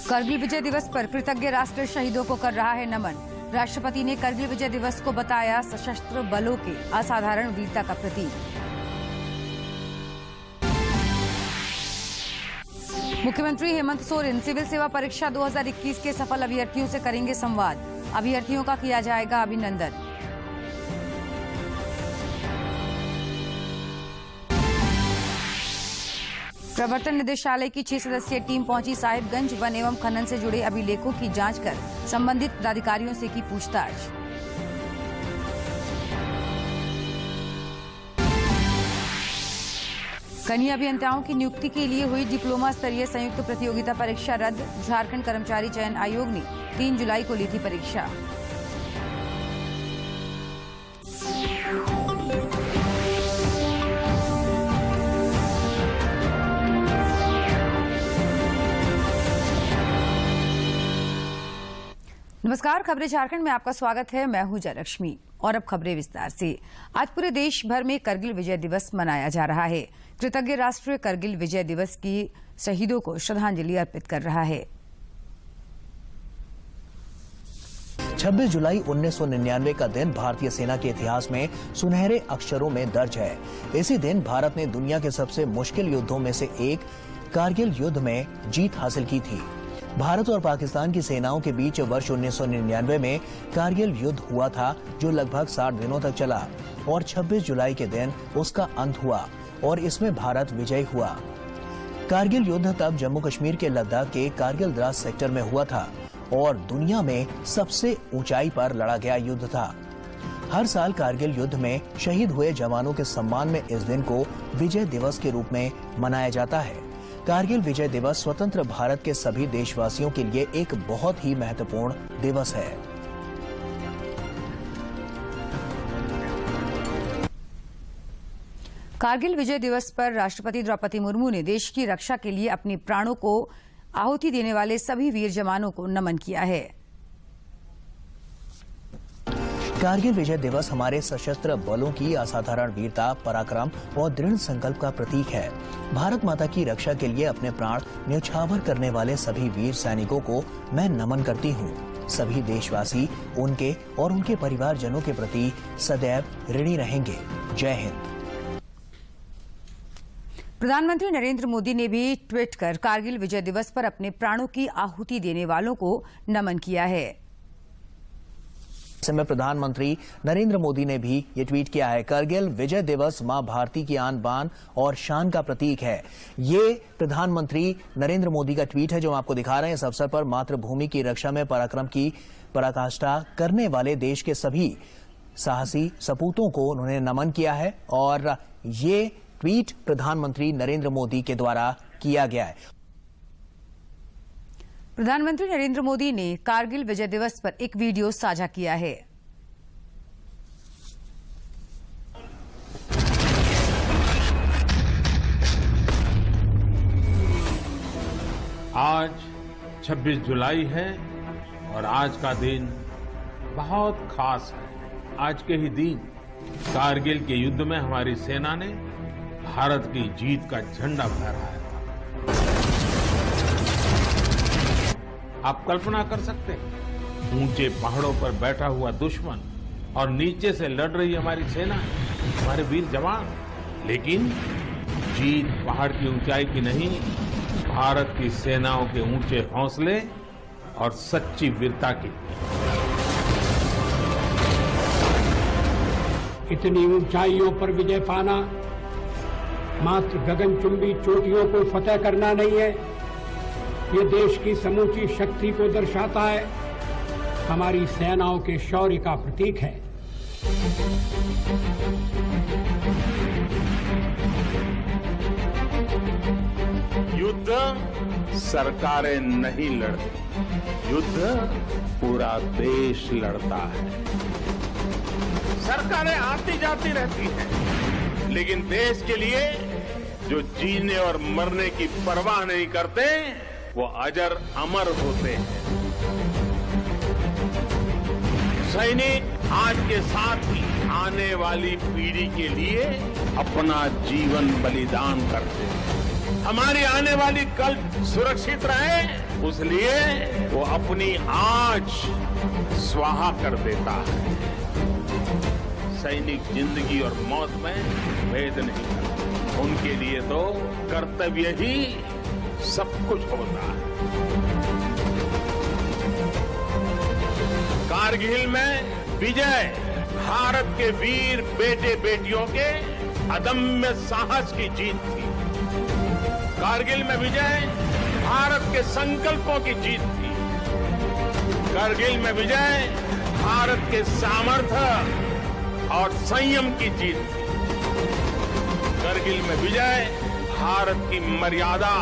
करगिल विजय दिवस पर कृतज्ञ राष्ट्र शहीदों को कर रहा है नमन। राष्ट्रपति ने करगिल विजय दिवस को बताया सशस्त्र बलों के असाधारण वीरता का प्रतीक। मुख्यमंत्री हेमंत सोरेन सिविल सेवा परीक्षा 2021 के सफल अभ्यर्थियों से करेंगे संवाद। अभ्यर्थियों का किया जाएगा अभिनंदन। प्रवर्तन निदेशालय की 6 सदस्यीय टीम पहुंची साहिबगंज। वन एवं खनन से जुड़े अभिलेखों की जांच कर संबंधित पदाधिकारियों से की पूछताछ। कनीय अभियंताओं की नियुक्ति के लिए हुई डिप्लोमा स्तरीय संयुक्त प्रतियोगिता परीक्षा रद्द। झारखंड कर्मचारी चयन आयोग ने 3 जुलाई को ली थी परीक्षा। नमस्कार, खबरें झारखंड में आपका स्वागत है। मैं हूं जयलक्ष्मी और अब खबरें विस्तार से। आज पूरे देश भर में करगिल विजय दिवस मनाया जा रहा है। कृतज्ञ राष्ट्र करगिल विजय दिवस की शहीदों को श्रद्धांजलि अर्पित कर रहा है। 26 जुलाई 1999 का दिन भारतीय सेना के इतिहास में सुनहरे अक्षरों में दर्ज है। इसी दिन भारत ने दुनिया के सबसे मुश्किल युद्धों में से एक कारगिल युद्ध में जीत हासिल की थी। भारत और पाकिस्तान की सेनाओं के बीच वर्ष 1999 में कारगिल युद्ध हुआ था, जो लगभग 60 दिनों तक चला और 26 जुलाई के दिन उसका अंत हुआ और इसमें भारत विजयी हुआ। कारगिल युद्ध तब जम्मू कश्मीर के लद्दाख के कारगिल द्रास सेक्टर में हुआ था और दुनिया में सबसे ऊंचाई पर लड़ा गया युद्ध था। हर साल कारगिल युद्ध में शहीद हुए जवानों के सम्मान में इस दिन को विजय दिवस के रूप में मनाया जाता है। कारगिल विजय दिवस स्वतंत्र भारत के सभी देशवासियों के लिए एक बहुत ही महत्वपूर्ण दिवस है। कारगिल विजय दिवस पर राष्ट्रपति द्रौपदी मुर्मू ने देश की रक्षा के लिए अपने प्राणों को आहुति देने वाले सभी वीर जवानों को नमन किया है। कारगिल विजय दिवस हमारे सशस्त्र बलों की असाधारण वीरता, पराक्रम और दृढ़ संकल्प का प्रतीक है। भारत माता की रक्षा के लिए अपने प्राण न्यौछावर करने वाले सभी वीर सैनिकों को मैं नमन करती हूँ। सभी देशवासी उनके और उनके परिवारजनों के प्रति सदैव ऋणी रहेंगे। जय हिंद। प्रधानमंत्री नरेंद्र मोदी ने भी ट्वीट कर कारगिल विजय दिवस पर अपने प्राणों की आहुति देने वालों को नमन किया है। समय प्रधानमंत्री नरेंद्र मोदी ने भी ये ट्वीट किया है। करगिल विजय दिवस मां भारती की आन बान और शान का प्रतीक है। ये प्रधानमंत्री नरेंद्र मोदी का ट्वीट है जो हम आपको दिखा रहे हैं। इस अवसर पर मातृभूमि की रक्षा में पराक्रम की पराकाष्ठा करने वाले देश के सभी साहसी सपूतों को उन्होंने नमन किया है और ये ट्वीट प्रधानमंत्री नरेंद्र मोदी के द्वारा किया गया है। प्रधानमंत्री नरेंद्र मोदी ने कारगिल विजय दिवस पर एक वीडियो साझा किया है। आज 26 जुलाई है और आज का दिन बहुत खास है। आज के ही दिन कारगिल के युद्ध में हमारी सेना ने भारत की जीत का झंडा फहराया। आप कल्पना कर सकते हैं, ऊंचे पहाड़ों पर बैठा हुआ दुश्मन और नीचे से लड़ रही हमारी सेना, हमारे वीर जवान। लेकिन जीत पहाड़ की ऊंचाई की नहीं, भारत की सेनाओं के ऊंचे हौसले और सच्ची वीरता की। इतनी ऊंचाइयों पर विजय पाना मात्र गगनचुंबी चोटियों को फतेह करना नहीं है, ये देश की समूची शक्ति को दर्शाता है, हमारी सेनाओं के शौर्य का प्रतीक है। युद्ध सरकारें नहीं लड़ती, युद्ध पूरा देश लड़ता है। सरकारें आती जाती रहती हैं, लेकिन देश के लिए जो जीने और मरने की परवाह नहीं करते, वो अजर अमर होते हैं। सैनिक आज के साथ ही आने वाली पीढ़ी के लिए अपना जीवन बलिदान करते हैं। हमारी आने वाली कल सुरक्षित रहे, उसलिए वो अपनी आँच स्वाहा कर देता है। सैनिक जिंदगी और मौत में भेद नहीं करते। उनके लिए तो कर्तव्य ही सब कुछ होता है। कारगिल में विजय भारत के वीर बेटे बेटियों के अदम्य साहस की जीत थी। कारगिल में विजय भारत के संकल्पों की जीत थी। कारगिल में विजय भारत के सामर्थ्य और संयम की जीत थी। कारगिल में विजय भारत की मर्यादा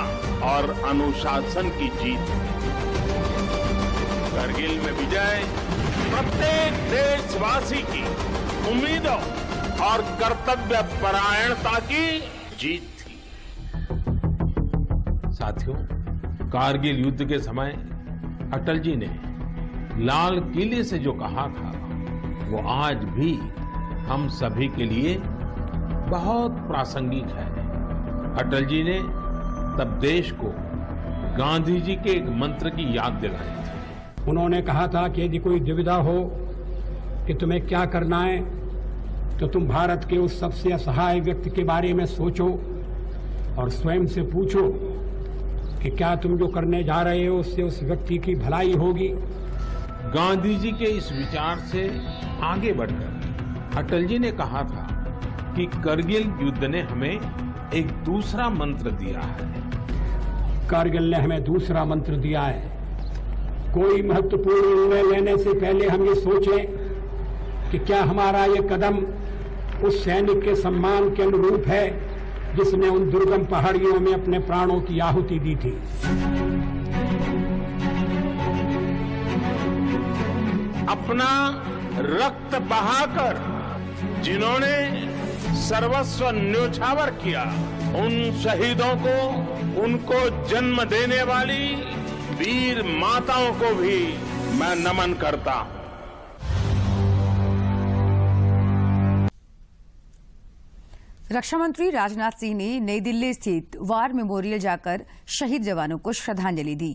और अनुशासन की जीत थी। कारगिल में विजय प्रत्येक देशवासी की उम्मीदों और कर्तव्य परायणता की जीत थी। साथियों, कारगिल युद्ध के समय अटल जी ने लाल किले से जो कहा था वो आज भी हम सभी के लिए बहुत प्रासंगिक है। अटल जी ने तब देश को गांधी जी के एक मंत्र की याद दिलाई थी। उन्होंने कहा था कि यदि कोई दुविधा हो कि तुम्हें क्या करना है तो तुम भारत के उस सबसे असहाय व्यक्ति के बारे में सोचो और स्वयं से पूछो कि क्या तुम जो करने जा रहे हो उससे उस व्यक्ति की भलाई होगी। गांधी जी के इस विचार से आगे बढ़कर अटल जी ने कहा था कि करगिल युद्ध ने हमें एक दूसरा मंत्र दिया है। कारगिल ने हमें दूसरा मंत्र दिया है। कोई महत्वपूर्ण निर्णय लेने से पहले हम ये सोचें कि क्या हमारा ये कदम उस सैनिक के सम्मान के अनुरूप है जिसने उन दुर्गम पहाड़ियों में अपने प्राणों की आहुति दी थी। अपना रक्त बहाकर जिन्होंने सर्वस्व न्योछावर किया, उन शहीदों को, उनको जन्म देने वाली वीर माताओं को भी मैं नमन करता हूं। रक्षा मंत्री राजनाथ सिंह ने नई दिल्ली स्थित वार मेमोरियल जाकर शहीद जवानों को श्रद्धांजलि दी।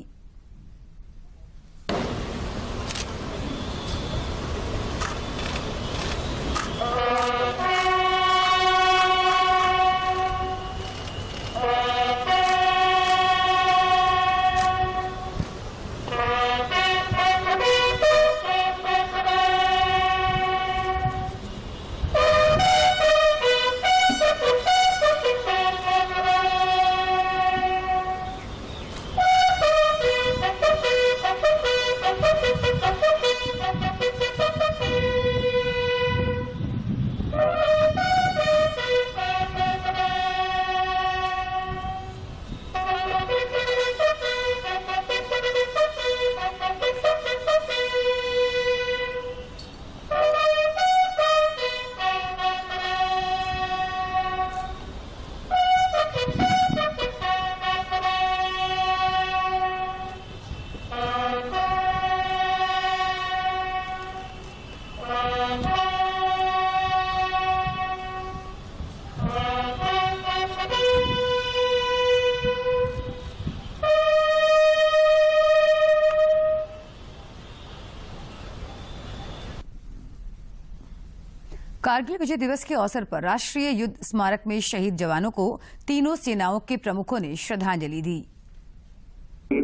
कारगिल विजय दिवस के अवसर पर राष्ट्रीय युद्ध स्मारक में शहीद जवानों को तीनों सेनाओं के प्रमुखों ने श्रद्धांजलि दी।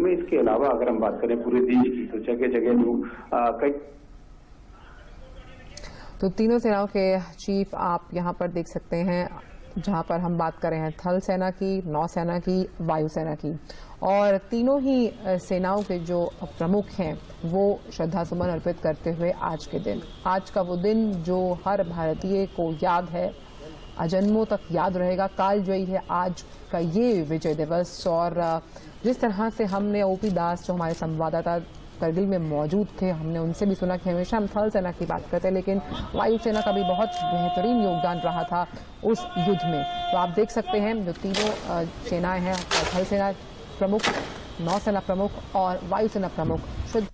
इसके अलावा अगर हम बात करें पूरे देश की तो जगह जगह लोग कई तो तीनों सेनाओं के चीफ आप यहां पर देख सकते हैं, जहां पर हम बात कर रहे हैं थल सेना की, नौसेना की, वायुसेना की, और तीनों ही सेनाओं के जो प्रमुख हैं वो श्रद्धा सुमन अर्पित करते हुए आज के दिन, आज का वो दिन जो हर भारतीय को याद है, अजन्मों तक याद रहेगा, कालजयी है आज का ये विजय दिवस। और जिस तरह से हमने ओपी दास जो हमारे संवाददाता करगिल में मौजूद थे, हमने उनसे भी सुना कि हमेशा हम थल सेना की बात करते हैं लेकिन वायुसेना का भी बहुत बेहतरीन योगदान रहा था उस युद्ध में। तो आप देख सकते हैं जो तीनों सेनाएं हैं, थल सेना प्रमुख, नौसेना प्रमुख और वायुसेना प्रमुख शुद्ध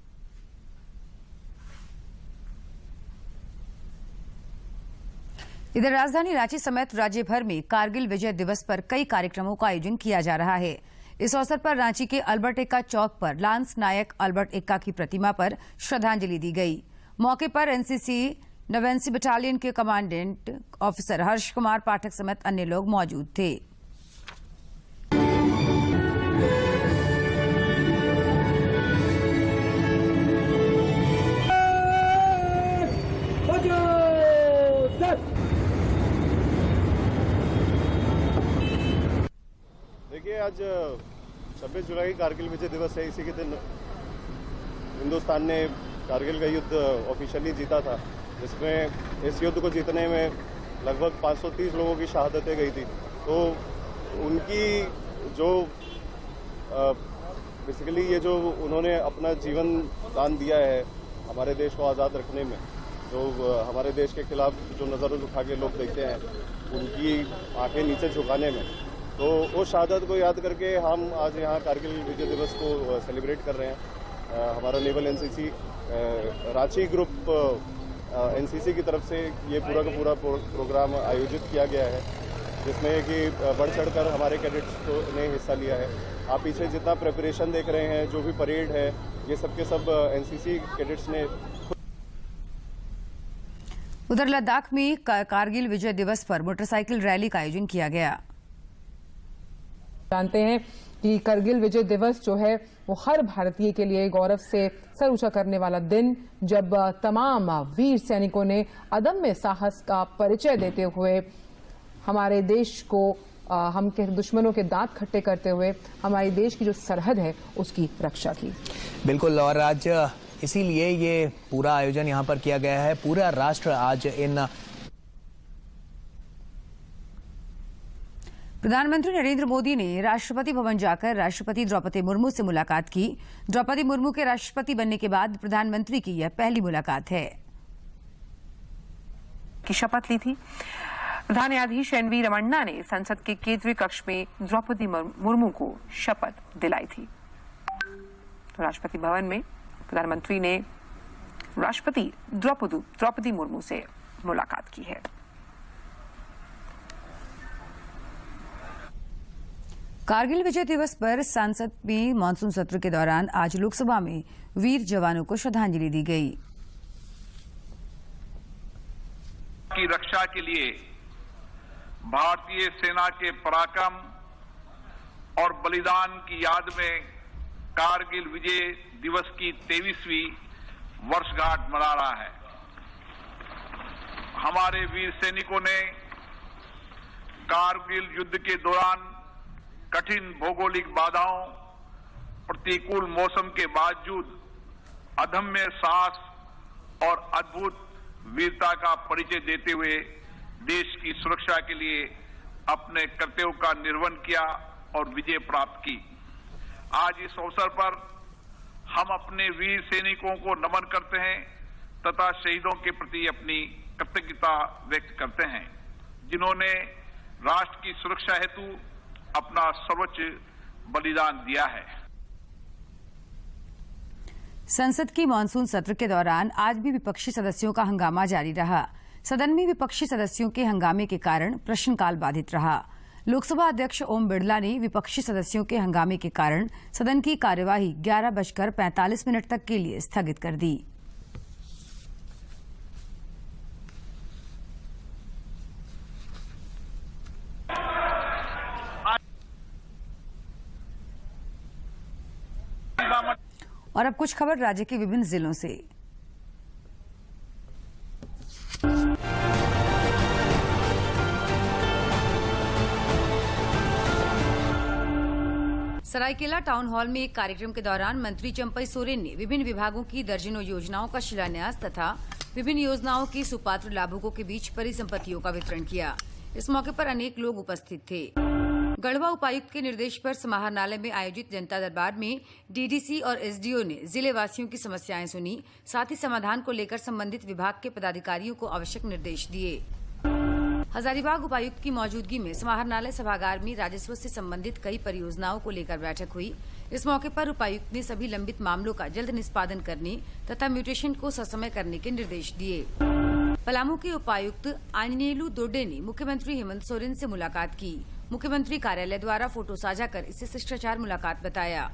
इधर राजधानी रांची समेत राज्य भर में कारगिल विजय दिवस पर कई कार्यक्रमों का आयोजन किया जा रहा है। इस अवसर पर रांची के अल्बर्ट एक्का चौक पर लांस नायक अल्बर्ट एक्का की प्रतिमा पर श्रद्धांजलि दी गई। मौके पर एनसीसी नवेंसी बटालियन के कमांडेंट ऑफिसर हर्ष कुमार पाठक समेत अन्य लोग मौजूद थे। देखिए, आज 26 जुलाई कारगिल विजय दिवस है। इसी के दिन हिंदुस्तान ने कारगिल का युद्ध ऑफिशियली जीता था, जिसमें इस युद्ध को जीतने में लगभग 530 लोगों की शहादतें गई थी। तो उनकी जो बेसिकली ये जो उन्होंने अपना जीवन दान दिया है हमारे देश को आज़ाद रखने में, जो हमारे देश के खिलाफ जो नज़र उठा के लोग देखते हैं, उनकी आंखें नीचे झुकाने में, तो उस शहादत को याद करके हम आज यहाँ कारगिल विजय दिवस को सेलिब्रेट कर रहे हैं। हमारा naval NCC Ranchi group NCC की तरफ से ये पूरा का पूरा प्रोग्राम आयोजित किया गया है, जिसमें कि बढ़ चढ़कर हमारे कैडेट्स ने हिस्सा लिया है। आप पीछे जितना प्रिपरेशन देख रहे हैं, जो भी परेड है, ये सब के सब एनसीसी कैडेट्स ने। उधर लद्दाख में कारगिल विजय दिवस पर मोटरसाइकिल रैली का आयोजन किया गया। जानते हैं कि कारगिल विजय दिवस जो है वो हर भारतीय के लिए गौरव से सर ऊंचा करने वाला दिन, जब तमाम वीर सैनिकों ने अदम्य साहस का परिचय देते हुए हमारे देश को हम के दुश्मनों के दांत खट्टे करते हुए हमारे देश की जो सरहद है उसकी रक्षा की। बिल्कुल, और आज इसीलिए ये पूरा आयोजन यहाँ पर किया गया है। पूरा राष्ट्र आज इन प्रधानमंत्री नरेंद्र मोदी ने राष्ट्रपति भवन जाकर राष्ट्रपति द्रौपदी मुर्मू से मुलाकात की। द्रौपदी मुर्मू के राष्ट्रपति बनने के बाद प्रधानमंत्री की यह पहली मुलाकात है। की शपथ ली थी। प्रधान न्यायाधीश एनवी रमन्ना ने संसद के केंद्रीय कक्ष में द्रौपदी मुर्मू को शपथ दिलाई थी। तो राष्ट्रपति भवन में प्रधानमंत्री ने राष्ट्रपति द्रौपदी मुर्मू से मुलाकात की है। कारगिल विजय दिवस पर संसद में मानसून सत्र के दौरान आज लोकसभा में वीर जवानों को श्रद्धांजलि दी गई। की रक्षा के लिए भारतीय सेना के पराक्रम और बलिदान की याद में कारगिल विजय दिवस की 23वीं वर्षगांठ मना रहा है। हमारे वीर सैनिकों ने कारगिल युद्ध के दौरान कठिन भौगोलिक बाधाओं, प्रतिकूल मौसम के बावजूद अदम्य साहस और अद्भुत वीरता का परिचय देते हुए देश की सुरक्षा के लिए अपने कर्तव्यों का निर्वहन किया और विजय प्राप्त की। आज इस अवसर पर हम अपने वीर सैनिकों को नमन करते हैं तथा शहीदों के प्रति अपनी कृतज्ञता व्यक्त करते हैं, जिन्होंने राष्ट्र की सुरक्षा हेतु अपना सर्वोच्च बलिदान दिया है। संसद की मानसून सत्र के दौरान आज भी विपक्षी सदस्यों का हंगामा जारी रहा। सदन में विपक्षी सदस्यों के हंगामे के कारण प्रश्नकाल बाधित रहा। लोकसभा अध्यक्ष ओम बिरला ने विपक्षी सदस्यों के हंगामे के कारण सदन की कार्यवाही 11:45 तक के लिए स्थगित कर दी। और अब कुछ खबर राज्य के विभिन्न जिलों से। सरायकेला टाउन हॉल में एक कार्यक्रम के दौरान मंत्री चंपई सोरेन ने विभिन्न विभागों की दर्जनों योजनाओं का शिलान्यास तथा विभिन्न योजनाओं की सुपात्र लाभुकों के बीच परिसंपत्तियों का वितरण किया। इस मौके पर अनेक लोग उपस्थित थे। गढ़वा उपायुक्त के निर्देश पर समाहरणालय में आयोजित जनता दरबार में डीडीसी और एसडीओ ने जिले वासियों की समस्याएं सुनी, साथ ही समाधान को लेकर संबंधित विभाग के पदाधिकारियों को आवश्यक निर्देश दिए। हजारीबाग उपायुक्त की मौजूदगी में समाहरणालय सभागार में राजस्व से संबंधित कई परियोजनाओं को लेकर बैठक हुई। इस मौके पर उपायुक्त ने सभी लंबित मामलों का जल्द निष्पादन करने तथा म्यूटेशन को ससमय करने के निर्देश दिए। पलामू के उपायुक्त आंजनेलू दोडे ने मुख्यमंत्री हेमंत सोरेन से मुलाकात की। मुख्यमंत्री कार्यालय द्वारा फोटो साझा कर इसे शिष्टाचार मुलाकात बताया।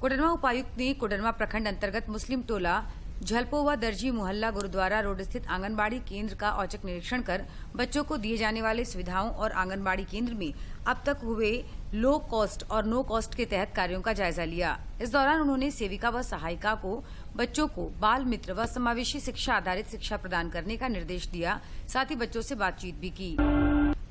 कोडरमा उपायुक्त ने कोडरमा प्रखंड अंतर्गत मुस्लिम टोला झलपोवा दर्जी मोहल्ला गुरुद्वारा रोड स्थित आंगनबाड़ी केंद्र का औचक निरीक्षण कर बच्चों को दिए जाने वाले सुविधाओं और आंगनबाड़ी केंद्र में अब तक हुए लो कॉस्ट और नो कॉस्ट के तहत कार्यों का जायजा लिया। इस दौरान उन्होंने सेविका व सहायिका को बच्चों को बाल मित्र व समावेशी शिक्षा आधारित शिक्षा प्रदान करने का निर्देश दिया। साथ ही बच्चों से बातचीत भी की।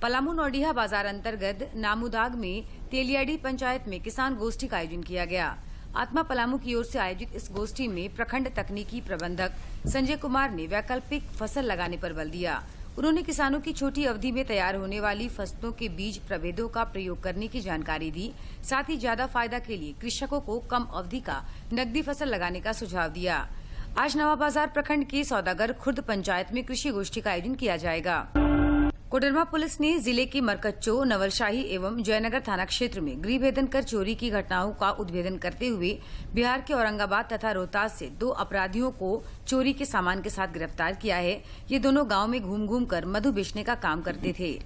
पलामू नौडिया बाजार अंतर्गत नामुदाग में तेलियाडी पंचायत में किसान गोष्ठी का आयोजन किया गया। आत्मा पलामू की ओर से आयोजित इस गोष्ठी में प्रखंड तकनीकी प्रबंधक संजय कुमार ने वैकल्पिक फसल लगाने पर बल दिया। उन्होंने किसानों की छोटी अवधि में तैयार होने वाली फसलों के बीज प्रभेदों का प्रयोग करने की जानकारी दी। साथ ही ज्यादा फायदा के लिए कृषकों को कम अवधि का नकदी फसल लगाने का सुझाव दिया। आज नवा बाजार प्रखंड के सौदागर खुर्द पंचायत में कृषि गोष्ठी का आयोजन किया जाएगा। कोडरमा पुलिस ने जिले के मरकच्चो, नवलशाही एवं जयनगर थाना क्षेत्र में गृहभेदन कर चोरी की घटनाओं का उद्भेदन करते हुए बिहार के औरंगाबाद तथा रोहतास से 2 अपराधियों को चोरी के सामान के साथ गिरफ्तार किया है। ये दोनों गांव में घूम कर मधु बेचने का काम करते थे।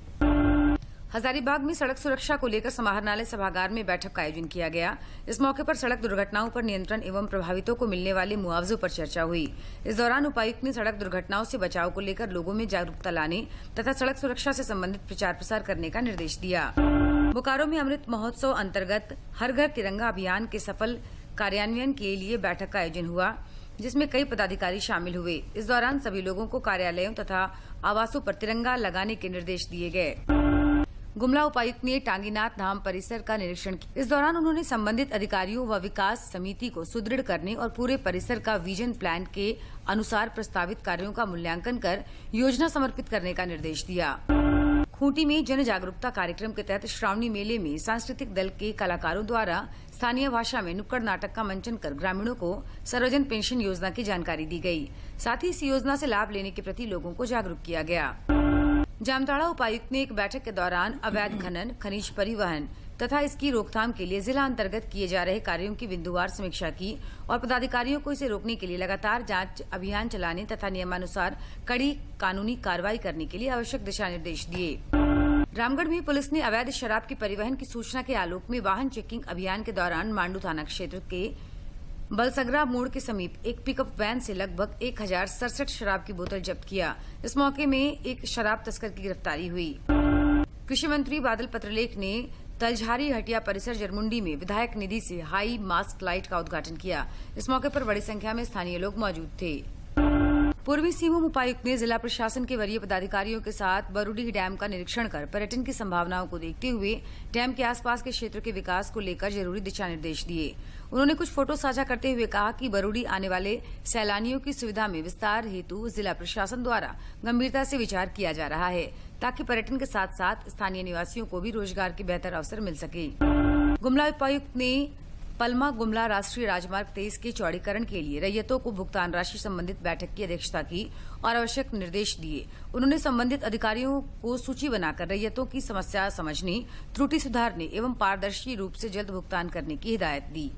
हजारीबाग में सड़क सुरक्षा को लेकर समाहरणालय सभागार में बैठक का आयोजन किया गया। इस मौके पर सड़क दुर्घटनाओं पर नियंत्रण एवं प्रभावितों को मिलने वाले मुआवजों पर चर्चा हुई। इस दौरान उपायुक्त ने सड़क दुर्घटनाओं से बचाव को लेकर लोगों में जागरूकता लाने तथा सड़क सुरक्षा से संबंधित प्रचार प्रसार करने का निर्देश दिया। बोकारो में अमृत महोत्सव अंतर्गत हर घर तिरंगा अभियान के सफल कार्यान्वयन के लिए बैठक का आयोजन हुआ, जिसमें कई पदाधिकारी शामिल हुए। इस दौरान सभी लोगों को कार्यालयों तथा आवासों पर तिरंगा लगाने के निर्देश दिए गए। गुमला उपायुक्त ने टांगीनाथ धाम परिसर का निरीक्षण किया। इस दौरान उन्होंने संबंधित अधिकारियों व विकास समिति को सुदृढ़ करने और पूरे परिसर का विजन प्लान के अनुसार प्रस्तावित कार्यों का मूल्यांकन कर योजना समर्पित करने का निर्देश दिया। खूंटी में जन जागरूकता कार्यक्रम के तहत श्रावणी मेले में सांस्कृतिक दल के कलाकारों द्वारा स्थानीय भाषा में नुक्कड़ नाटक का मंचन कर ग्रामीणों को सर्वजन पेंशन योजना की जानकारी दी गई। साथ ही इस योजना से लाभ लेने के प्रति लोगों को जागरूक किया गया। जामताड़ा उपायुक्त ने एक बैठक के दौरान अवैध खनन, खनिज परिवहन तथा इसकी रोकथाम के लिए जिला अंतर्गत किए जा रहे कार्यों की बिंदुवार समीक्षा की और पदाधिकारियों को इसे रोकने के लिए लगातार जांच अभियान चलाने तथा नियमानुसार कड़ी कानूनी कार्रवाई करने के लिए आवश्यक दिशा निर्देश दिए। रामगढ़ में पुलिस ने अवैध शराब के परिवहन की सूचना के आलोक में वाहन चेकिंग अभियान के दौरान मांडू थाना क्षेत्र के बलसगरा मोड़ के समीप एक पिकअप वैन से लगभग 1067 शराब की बोतल जब्त किया। इस मौके में एक शराब तस्कर की गिरफ्तारी हुई। कृषि मंत्री बादल पत्रलेख ने तलझारी हटिया परिसर जरमुंडी में विधायक निधि से हाई मास्क लाइट का उद्घाटन किया। इस मौके पर बड़ी संख्या में स्थानीय लोग मौजूद थे। पूर्वी सिंहभूम उपायुक्त ने जिला प्रशासन के वरीय पदाधिकारियों के साथ बरूडीह डैम का निरीक्षण कर पर्यटन की संभावनाओं को देखते हुए डैम के आसपास के क्षेत्र के विकास को लेकर जरूरी दिशा निर्देश दिए। उन्होंने कुछ फोटो साझा करते हुए कहा कि बरूडी आने वाले सैलानियों की सुविधा में विस्तार हेतु जिला प्रशासन द्वारा गंभीरता से विचार किया जा रहा है, ताकि पर्यटन के साथ साथ स्थानीय निवासियों को भी रोजगार के बेहतर अवसर मिल सके। गुमला उपायुक्त ने पलमा गुमला राष्ट्रीय राजमार्ग 23 के चौड़ीकरण के लिए रैयतों को भुगतान राशि संबंधित बैठक की अध्यक्षता की और आवश्यक निर्देश दिए। उन्होंने संबंधित अधिकारियों को सूची बनाकर रैयतों की समस्या समझने, त्रुटि सुधारने एवं पारदर्शी रूप से जल्द भुगतान करने की हिदायत दी।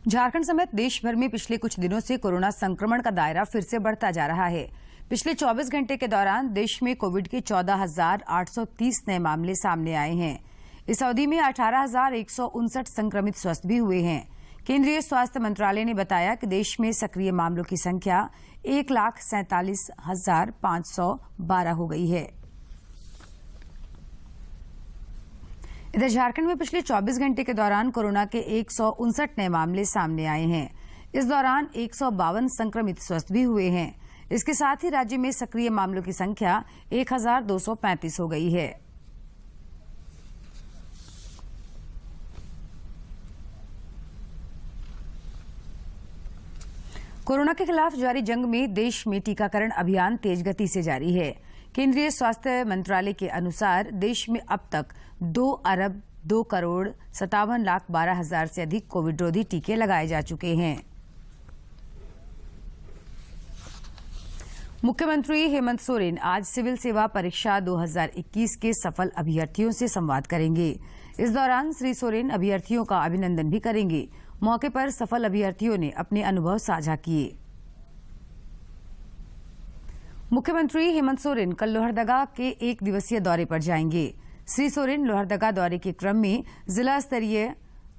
झारखंड समेत देश भर में पिछले कुछ दिनों से कोरोना संक्रमण का दायरा फिर से बढ़ता जा रहा है। पिछले 24 घंटे के दौरान देश में कोविड के 14,830 नए मामले सामने आए हैं। इस अवधि में 18,159 संक्रमित स्वस्थ भी हुए हैं। केंद्रीय स्वास्थ्य मंत्रालय ने बताया कि देश में सक्रिय मामलों की संख्या 1,47,512 हो गई है। इधर झारखंड में पिछले 24 घंटे के दौरान कोरोना के 159 नए मामले सामने आए हैं। इस दौरान 152 संक्रमित स्वस्थ भी हुए हैं। इसके साथ ही राज्य में सक्रिय मामलों की संख्या 1,235 हो गई है। कोरोना के खिलाफ जारी जंग में देश में टीकाकरण अभियान तेज गति से जारी है। केंद्रीय स्वास्थ्य मंत्रालय के अनुसार देश में अब तक 2,02,57,12,000 से अधिक कोविड रोधी टीके लगाए जा चुके हैं। मुख्यमंत्री हेमंत सोरेन आज सिविल सेवा परीक्षा 2021 के सफल अभ्यर्थियों से संवाद करेंगे। इस दौरान श्री सोरेन अभ्यर्थियों का अभिनंदन भी करेंगे। मौके पर सफल अभ्यर्थियों ने अपने अनुभव साझा किए। मुख्यमंत्री हेमंत सोरेन कल लोहरदगा के 1 दिवसीय दौरे पर जाएंगे। श्री सोरेन लोहरदगा दौरे के क्रम में जिला स्तरीय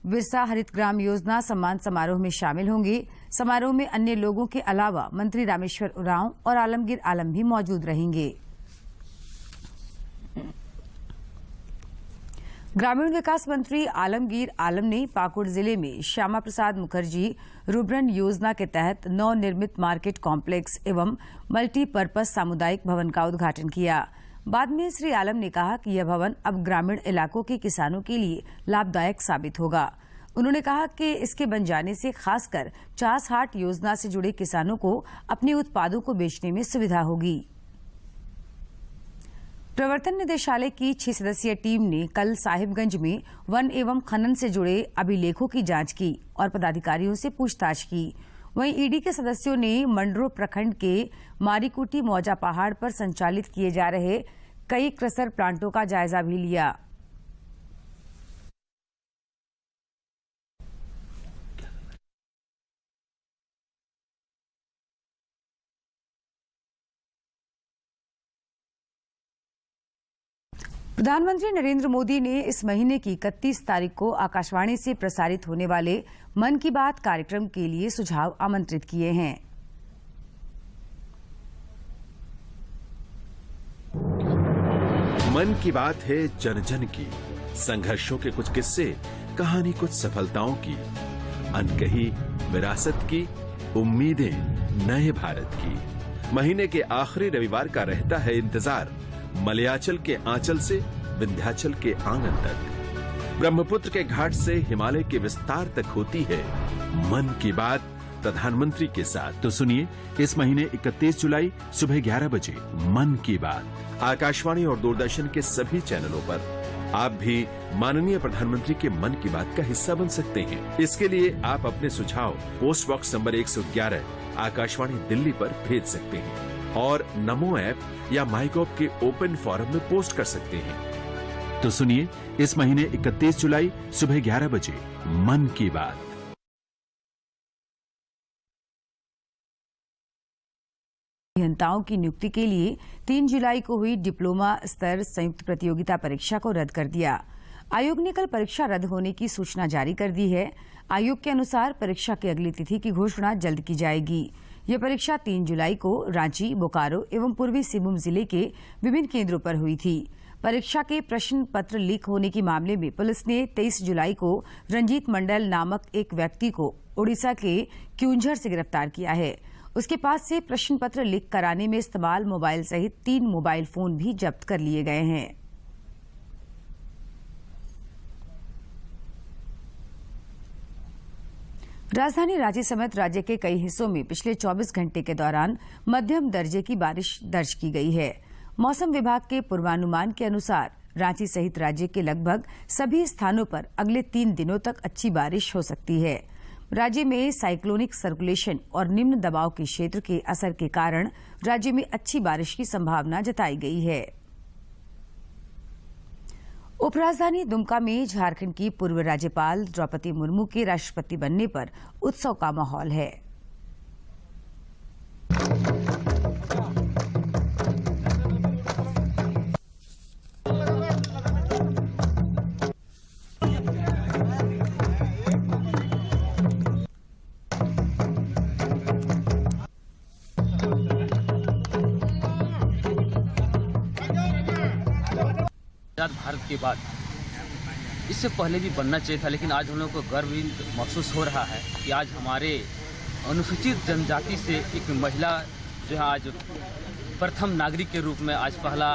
बिरसा हरित ग्राम योजना सम्मान समारोह में शामिल होंगे। समारोह में अन्य लोगों के अलावा मंत्री रामेश्वर उरांव और आलमगीर आलम भी मौजूद रहेंगे। ग्रामीण विकास मंत्री आलमगीर आलम ने पाकुड़ जिले में श्यामा प्रसाद मुखर्जी रुर्बन योजना के तहत नवनिर्मित मार्केट कॉम्प्लेक्स एवं मल्टीपर्पज सामुदायिक भवन का उद्घाटन किया। बाद में श्री आलम ने कहा कि यह भवन अब ग्रामीण इलाकों के किसानों के लिए लाभदायक साबित होगा। उन्होंने कहा कि इसके बन जाने से खासकर चास हाट योजना से जुड़े किसानों को अपने उत्पादों को बेचने में सुविधा होगी। प्रवर्तन निदेशालय की 6 सदस्यीय टीम ने कल साहिबगंज में वन एवं खनन से जुड़े अभिलेखों की जांच की और पदाधिकारियों से पूछताछ की। वहीं ईडी के सदस्यों ने मंडरो प्रखंड के मारीकुटी मौजा पहाड़ पर संचालित किए जा रहे कई क्रशर प्लांटों का जायजा भी लिया। प्रधानमंत्री नरेंद्र मोदी ने इस महीने की 31 तारीख को आकाशवाणी से प्रसारित होने वाले मन की बात कार्यक्रम के लिए सुझाव आमंत्रित किए हैं। मन की बात है जन जन की, संघर्षों के कुछ किस्से, कहानी कुछ सफलताओं की, अनकही विरासत की, उम्मीदें नए भारत की। महीने के आखिरी रविवार का रहता है इंतजार, मलयाचल के आंचल से विंध्याचल के आंगन तक, ब्रह्मपुत्र के घाट से हिमालय के विस्तार तक होती है मन की बात प्रधानमंत्री के साथ। तो सुनिए इस महीने 31 जुलाई सुबह 11 बजे मन की बात आकाशवाणी और दूरदर्शन के सभी चैनलों पर। आप भी माननीय प्रधानमंत्री के मन की बात का हिस्सा बन सकते हैं। इसके लिए आप अपने सुझाव post box number 111 Akashvani Delhi पर भेज सकते हैं और नमो ऐप या माईगॉव के ओपन फोरम में पोस्ट कर सकते हैं। तो सुनिए इस महीने 31 जुलाई सुबह 11 बजे मन की बात। अभियंताओं की नियुक्ति के लिए 3 जुलाई को हुई डिप्लोमा स्तर संयुक्त प्रतियोगिता परीक्षा को रद्द कर दिया। आयोग ने कल परीक्षा रद्द होने की सूचना जारी कर दी है। आयोग के अनुसार परीक्षा की अगली तिथि की घोषणा जल्द की जाएगी। यह परीक्षा 3 जुलाई को रांची, बोकारो एवं पूर्वी सिंहभूम जिले के विभिन्न केंद्रों पर हुई थी। परीक्षा के प्रश्न पत्र लीक होने के मामले में पुलिस ने 23 जुलाई को रंजीत मंडल नामक एक व्यक्ति को ओडिशा के क्यूंझर से गिरफ्तार किया है। उसके पास से प्रश्न पत्र लीक कराने में इस्तेमाल मोबाइल सहित 3 मोबाइल फोन भी जब्त कर लिए गए हैं। राजधानी रांची समेत राज्य के कई हिस्सों में पिछले 24 घंटे के दौरान मध्यम दर्जे की बारिश दर्ज की गई है। मौसम विभाग के पूर्वानुमान के अनुसार रांची सहित राज्य के लगभग सभी स्थानों पर अगले 3 दिनों तक अच्छी बारिश हो सकती है। राज्य में साइक्लोनिक सर्कुलेशन और निम्न दबाव के क्षेत्र के असर के कारण राज्य में अच्छी बारिश की संभावना जताई गई है। उपराजधानी दुमका में झारखंड की पूर्व राज्यपाल द्रौपदी मुर्मू के राष्ट्रपति बनने पर उत्सव का माहौल है। भारत के बाद इससे पहले भी बनना चाहिए था, लेकिन आज हम लोगों को गर्व भी महसूस हो रहा है कि आज हमारे अनुसूचित जनजाति से एक महिला जो है आज प्रथम नागरिक के रूप में आज पहला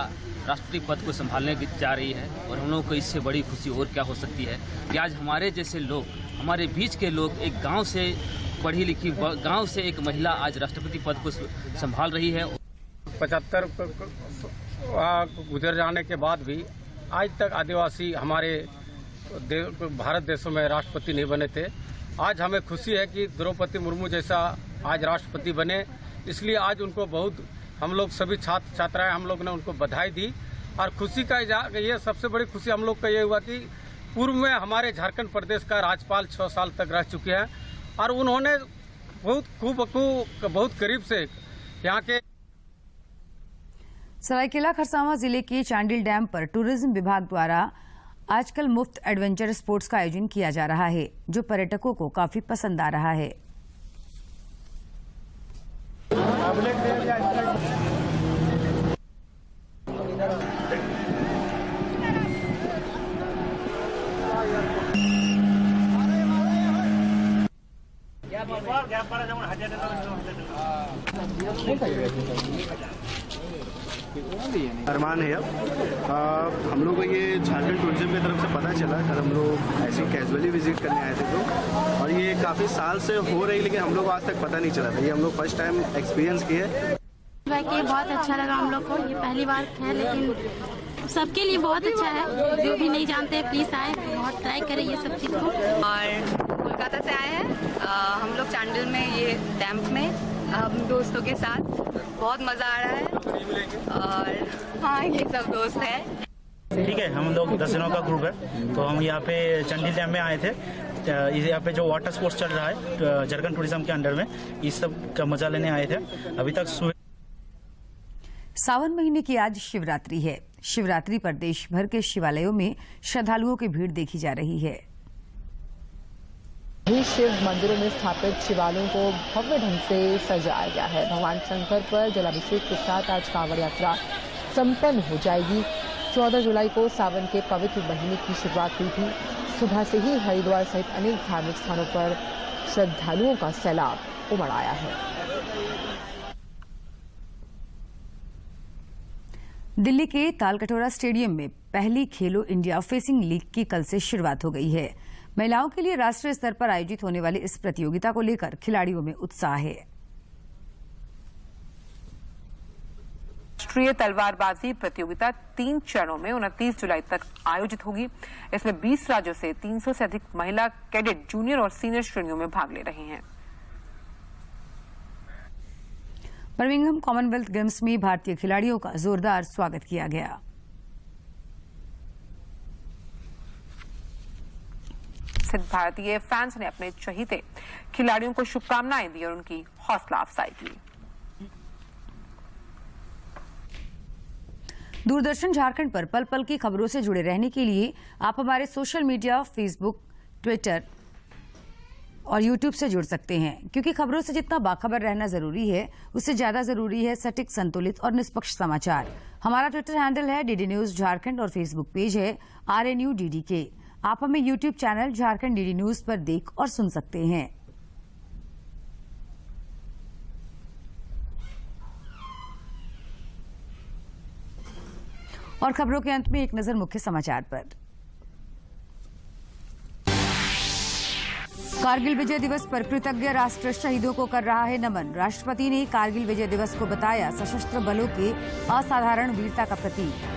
राष्ट्रपति पद को संभालने की जा रही है। और हम लोगों को इससे बड़ी खुशी और क्या हो सकती है कि आज हमारे जैसे लोग, हमारे बीच के लोग, एक गाँव से पढ़ी लिखी गाँव से एक महिला आज राष्ट्रपति पद को संभाल रही है। 75 गुजर जाने के बाद भी आज तक आदिवासी हमारे भारत देशों में राष्ट्रपति नहीं बने थे। आज हमें खुशी है कि द्रौपदी मुर्मू जैसा आज राष्ट्रपति बने, इसलिए आज उनको बहुत हम लोग सभी छात्र छात्राएं हम लोग ने उनको बधाई दी। और खुशी का ये सबसे बड़ी खुशी हम लोग का ये हुआ कि पूर्व में हमारे झारखंड प्रदेश का राज्यपाल 6 साल तक रह चुके हैं और उन्होंने बहुत करीब से यहाँ के सरायकेला खरसावां जिले के चांडिल डैम पर टूरिज्म विभाग द्वारा आजकल मुफ्त एडवेंचर स्पोर्ट्स का आयोजन किया जा रहा है, जो पर्यटकों को काफी पसंद आ रहा है। अरमान है। अब हम लोग को ये झारखंड टूरिज्म की तरफ से पता चला, कल हम लोग ऐसे ही कैजुअली विजिट करने आए थे तो, और ये काफ़ी साल से हो रही, लेकिन हम लोग आज तक पता नहीं चला था। ये हम लोग फर्स्ट टाइम एक्सपीरियंस किए। बहुत अच्छा लगा हम लोग को, ये पहली बार है लेकिन सबके लिए बहुत अच्छा है। जो भी नहीं जानते प्लीज आए, बहुत ट्राई करें ये सब चीज़ को। और कोलकाता से आए हैं हम लोग चांडिल में, ये डैम में हम दोस्तों के साथ, बहुत मज़ा आ रहा है। और हाँ, ये सब दोस्त हैं। ठीक है, हम लोग 10 दिनों का ग्रुप है, तो हम यहाँ पे चांडिल डैम में आए थे। यहाँ पे जो वाटर स्पोर्ट्स चल रहा है झारखंड टूरिज्म के अंडर में, इस सब का मजा लेने आए थे। अभी तक सावन महीने की आज शिवरात्रि है। शिवरात्रि पर देश भर के शिवालयों में श्रद्धालुओं की भीड़ देखी जा रही है। शिव मंदिरों में स्थापित शिवालयों को भव्य ढंग से सजाया गया है। भगवान शंकर पर जलाभिषेक के साथ आज कांवड़ यात्रा संपन्न हो जाएगी। 14 जुलाई को सावन के पवित्र महीने की शुरुआत हुई थी। सुबह से ही हरिद्वार सहित अनेक धार्मिक स्थानों पर श्रद्धालुओं का सैलाब उमड़ आया है। दिल्ली के तालकटोरा स्टेडियम में पहली खेलो इंडिया फेसिंग लीग की कल से शुरुआत हो गई है। महिलाओं के लिए राष्ट्रीय स्तर पर आयोजित होने वाली इस प्रतियोगिता को लेकर खिलाड़ियों में उत्साह है। राष्ट्रीय तलवारबाजी प्रतियोगिता 3 चरणों में 29 जुलाई तक आयोजित होगी। इसमें 20 राज्यों से 300 से अधिक महिला कैडेट जूनियर और सीनियर श्रेणियों में भाग ले रही हैं। बर्मिंघम कॉमनवेल्थ गेम्स में भारतीय खिलाड़ियों का जोरदार स्वागत किया गया। भारतीय फैंस ने अपने चहीते खिलाड़ियों को शुभकामनाएं दी और उनकी हौसला अफजाई की। दूरदर्शन झारखंड पर पल पल की खबरों से जुड़े रहने के लिए आप हमारे सोशल मीडिया फेसबुक, ट्विटर और यूट्यूब से जुड़ सकते हैं, क्योंकि खबरों से जितना बाखबर रहना जरूरी है, उससे ज्यादा जरूरी है सटीक, संतुलित और निष्पक्ष समाचार। हमारा ट्विटर हैंडल है डीडी न्यूज झारखंड और फेसबुक पेज है RNUDDK। आप हमें YouTube channel Jharkhand DD news पर देख और सुन सकते हैं। और खबरों के अंत में एक नजर मुख्य समाचार पर। कारगिल विजय दिवस पर कृतज्ञ राष्ट्र शहीदों को कर रहा है नमन। राष्ट्रपति ने कारगिल विजय दिवस को बताया सशस्त्र बलों के असाधारण वीरता का प्रतीक।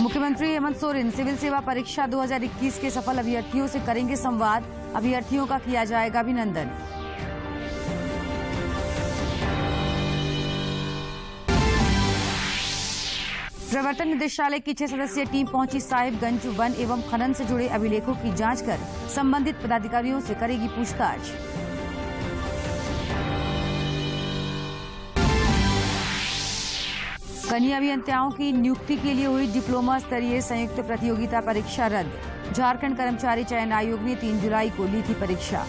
मुख्यमंत्री हेमंत सोरेन सिविल सेवा परीक्षा 2021 के सफल अभ्यर्थियों से करेंगे संवाद। अभ्यर्थियों का किया जाएगा अभिनंदन। प्रवर्तन निदेशालय की 6 सदस्यीय टीम पहुंची साहिबगंज। वन एवं खनन से जुड़े अभिलेखों की जांच कर संबंधित पदाधिकारियों से करेगी पूछताछ। कन्या अभियंताओं की नियुक्ति के लिए हुई डिप्लोमा स्तरीय संयुक्त प्रतियोगिता परीक्षा रद्द। झारखंड कर्मचारी चयन आयोग ने 3 जुलाई को ली थी परीक्षा।